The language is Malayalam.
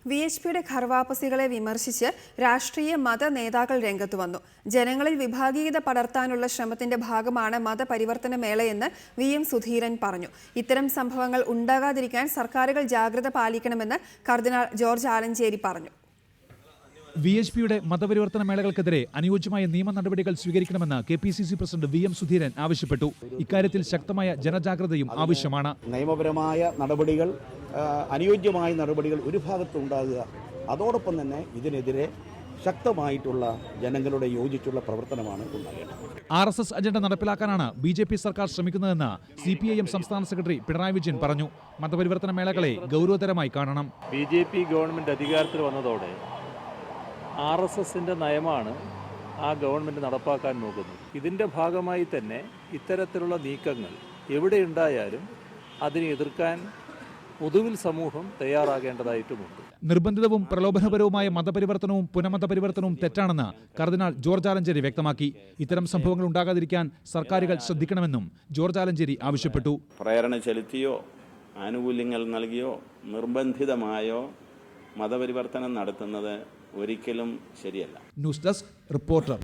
VHPയുടെ ഘർവാപ്പസികളെ വിമർശിച്ച് രാഷ്ട്രീയ മത നേതാക്കൾ രംഗത്തു വന്നു. ജനങ്ങളിൽ വിഭാഗീയത പടർത്താനുള്ള ശ്രമത്തിന്റെ ഭാഗമാണ് മതപരിവർത്തന മേളയെന്ന് VM സുധീരൻ പറഞ്ഞു. ഇത്തരം സംഭവങ്ങൾ ഉണ്ടാകാതിരിക്കാൻ സർക്കാരുകൾ ജാഗ്രത പാലിക്കണമെന്ന് കർദിനാൾ ജോർജ് ആലഞ്ചേരി പറഞ്ഞു. VHPയുടെ മതപരിവർത്തന മേളകൾക്കെതിരെ അനുയോജ്യമായ നിയമ നടപടികൾ സ്വീകരിക്കണമെന്ന് KPCC പ്രസിഡന്റ് VM സുധീരൻ ആവശ്യപ്പെട്ടു. ഇക്കാര്യത്തിൽ ശക്തമായ ജനജാഗ്രതയും ആവശ്യമാണ്. നിയമപരമായ നടപടികൾ, അനുയോജ്യമായ നടപടികൾ ഒരു ഭാഗത്തുണ്ടാകുക, അതോടൊപ്പം തന്നെ ഇതിനെതിരെ ശക്തമായിട്ടുള്ള ജനങ്ങളുടെ യോജിച്ചുള്ള പ്രവർത്തനമാണ് ഉണ്ടാകേണ്ടത്. RSS അജണ്ട നടപ്പിലാക്കാനാണ് BJP സർക്കാർ ശ്രമിക്കുന്നതെന്ന് CPIM സംസ്ഥാന സെക്രട്ടറി പിണറായി വിജയൻ പറഞ്ഞു. മതപരിവർത്തന മേളകളെ ഗൗരവതരമായി കാണണം. BJP ഗവൺമെന്റ് അധികാരത്തിൽ വന്നതോടെ RSSന്റെ നയമാണ് ആ ഗവൺമെന്റ് നടപ്പാക്കാൻ നോക്കുന്നത്. ഇതിൻ്റെ ഭാഗമായി തന്നെ ഇത്തരത്തിലുള്ള നീക്കങ്ങൾ എവിടെയുണ്ടായാലും അതിനെ എതിർക്കാൻ പൊതുവിൽ സമൂഹം തയ്യാറാകേണ്ടതായിട്ടുമുണ്ട്. നിർബന്ധിതവും പ്രലോഭനപരവുമായ മതപരിവർത്തനവും പുനമതപരിവർത്തനവും തെറ്റാണെന്ന് കർദിനാൾ ജോർജ് ആലഞ്ചേരി വ്യക്തമാക്കി. ഇത്തരം സംഭവങ്ങൾ ഉണ്ടാകാതിരിക്കാൻ സർക്കാരുകൾ ശ്രദ്ധിക്കണമെന്നും ജോർജ് ആലഞ്ചേരി ആവശ്യപ്പെട്ടു. പ്രേരണ ചെലുത്തിയോ ആനുകൂല്യങ്ങൾ നൽകിയോ നിർബന്ധിതമായോ മതപരിവർത്തനം നടത്തുന്നത് ഒരിക്കലും ശരിയല്ല. News desk reporter.